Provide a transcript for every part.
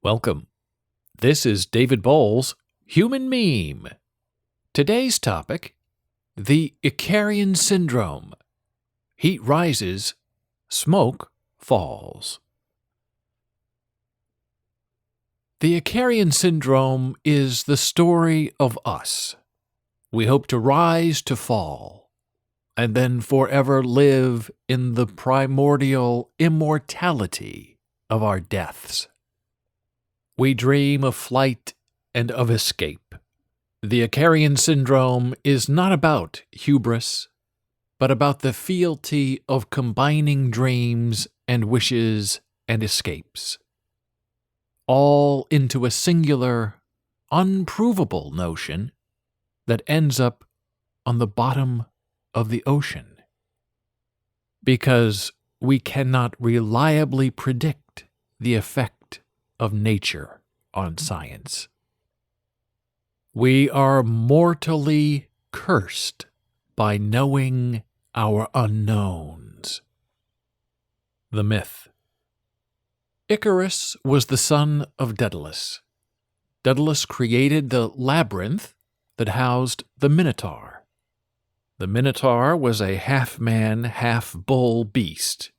Welcome. This is David Boles, Human Meme. Today's topic, the Icarian Syndrome. Heat rises, smoke falls. The Icarian Syndrome is the story of us. We hope to rise to fall, and then forever live in the primordial immortality of our deaths. We dream of flight and of escape. The Icarian Syndrome is not about hubris, but about the fealty of combining dreams and wishes and escapes, all into a singular, unprovable notion that ends up on the bottom of the ocean. Because we cannot reliably predict the effect of nature on science. We are mortally cursed by knowing our unknowns. The myth. Icarus was the son of Daedalus. Daedalus created the labyrinth that housed the Minotaur. The Minotaur was a half-man, half-bull beast,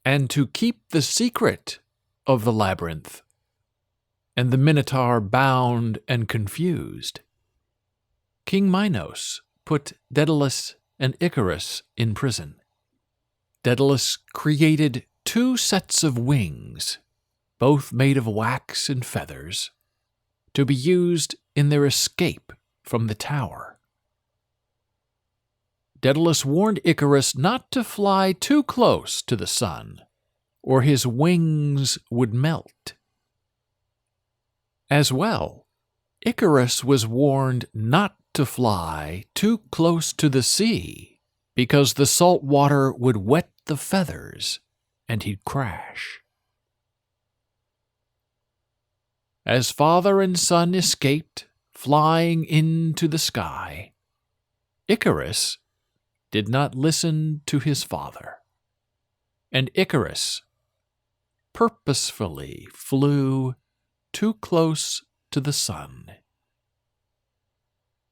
and to keep the secret of the labyrinth, and the Minotaur bound and confused, King Minos put Daedalus and Icarus in prison. Daedalus created 2 sets of wings, both made of wax and feathers, to be used in their escape from the tower. Daedalus warned Icarus not to fly too close to the sun, or his wings would melt. As well, Icarus was warned not to fly too close to the sea, because the salt water would wet the feathers and he'd crash. As father and son escaped, flying into the sky, Icarus did not listen to his father, and Icarus purposefully flew too close to the sun,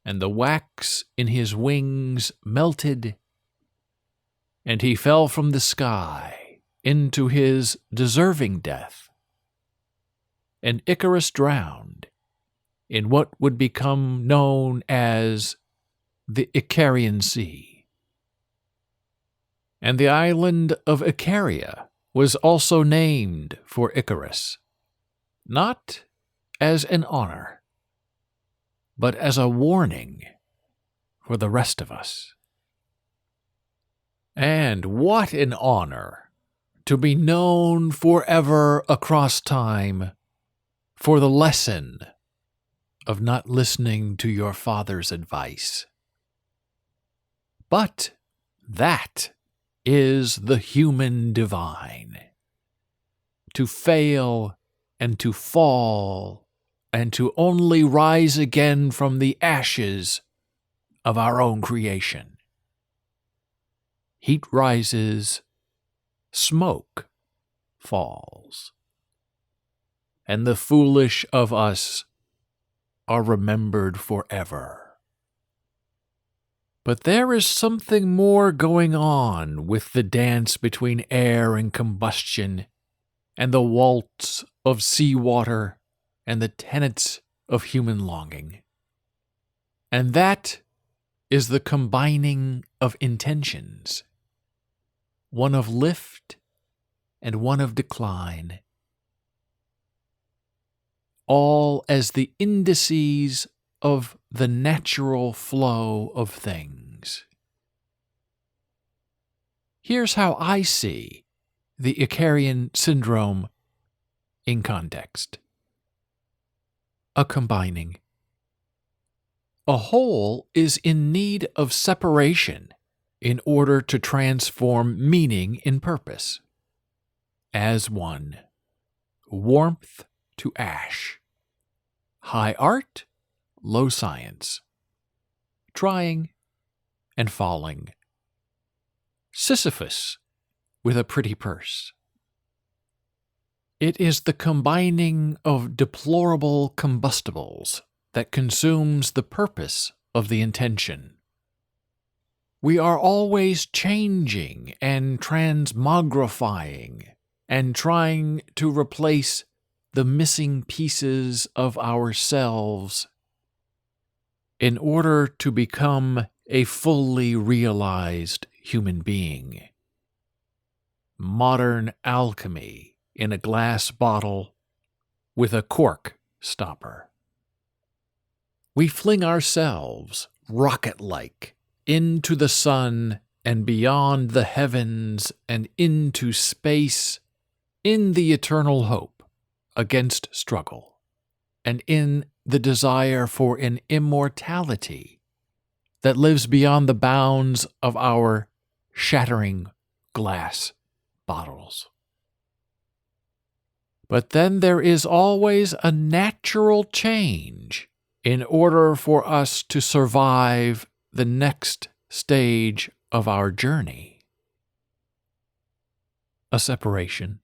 and the wax in his wings melted, and he fell from the sky into his deserving death, and Icarus drowned in what would become known as the Icarian Sea. And the island of Icaria was also named for Icarus, not as an honor, but as a warning for the rest of us. And what an honor to be known forever across time for the lesson of not listening to your father's advice. But that is the human divine. To fail and to fall, and to only rise again from the ashes of our own creation. Heat rises, smoke falls, and the foolish of us are remembered forever. But there is something more going on with the dance between air and combustion, and the waltz of seawater, and the tenets of human longing. And that is the combining of intentions, one of lift and one of decline, all as the indices of the natural flow of things. Here's how I see the Icarian Syndrome in context. A combining. A whole is in need of separation in order to transform meaning in purpose. As one, warmth to ash, high art, low science, trying and falling, Sisyphus with a pretty purse. It is the combining of deplorable combustibles that consumes the purpose of the intention. We are always changing and transmogrifying and trying to replace the missing pieces of ourselves in order to become a fully realized human being. Modern alchemy in a glass bottle with a cork stopper. We fling ourselves, rocket-like, into the sun and beyond the heavens and into space in the eternal hope against struggle and in the desire for an immortality that lives beyond the bounds of our shattering glass bottles. But then there is always a natural change in order for us to survive the next stage of our journey. A separation.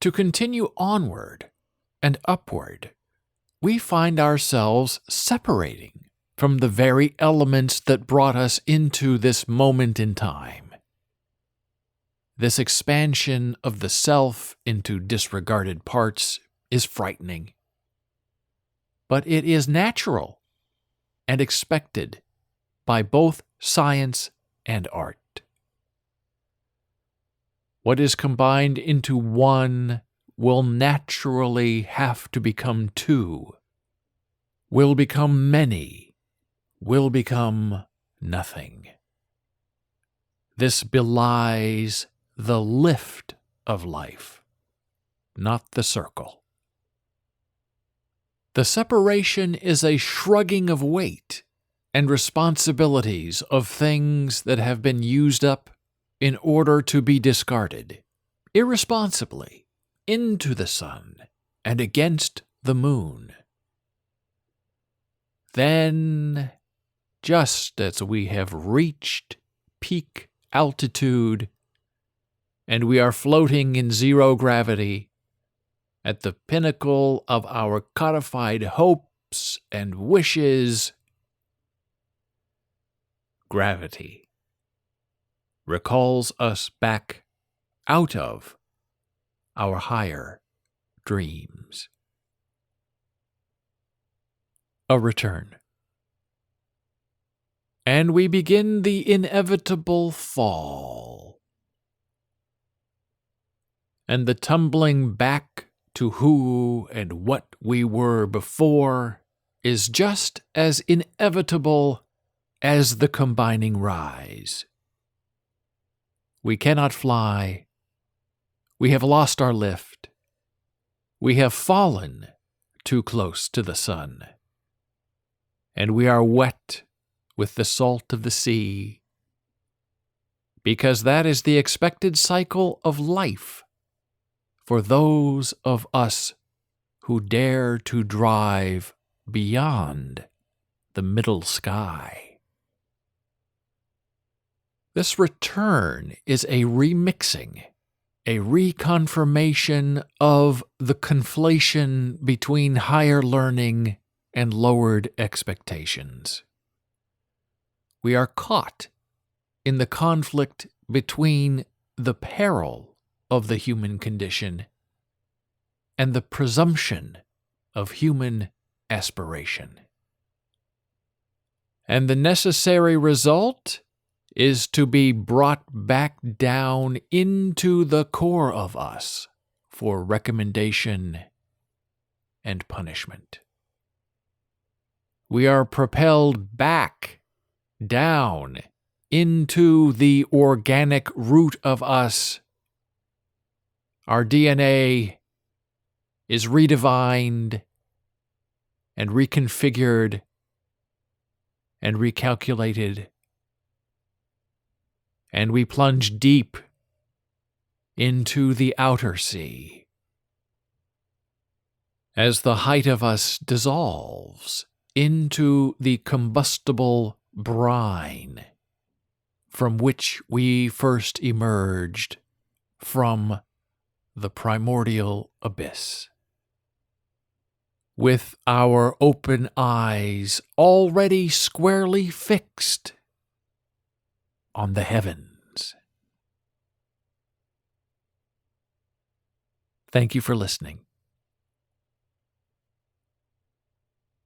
To continue onward and upward, we find ourselves separating from the very elements that brought us into this moment in time. This expansion of the self into disregarded parts is frightening. But it is natural and expected by both science and art. What is combined into one will naturally have to become two, will become many, will become nothing. This belies the lift of life, not the circle. The separation is a shrugging of weight and responsibilities of things that have been used up in order to be discarded, irresponsibly, into the sun and against the moon. Then, just as we have reached peak altitude and we are floating in zero gravity at the pinnacle of our codified hopes and wishes, gravity recalls us back out of our higher dreams. A return. And we begin the inevitable fall. And the tumbling back to who and what we were before is just as inevitable as the combining rise. We cannot fly. We have lost our lift. We have fallen too close to the sun. And we are wet with the salt of the sea, because that is the expected cycle of life for those of us who dare to drive beyond the middle sky. This return is a remixing, a reconfirmation of the conflation between higher learning and lowered expectations. We are caught in the conflict between the peril of the human condition and the presumption of human aspiration. And the necessary result is to be brought back down into the core of us for recommendation and punishment. We are propelled back down into the organic root of us. Our DNA is redefined and reconfigured and recalculated, and we plunge deep into the outer sea. As the height of us dissolves into the combustible brine from which we first emerged from the primordial abyss. With our open eyes already squarely fixed on the heavens. Thank you for listening.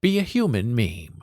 Be a human meme.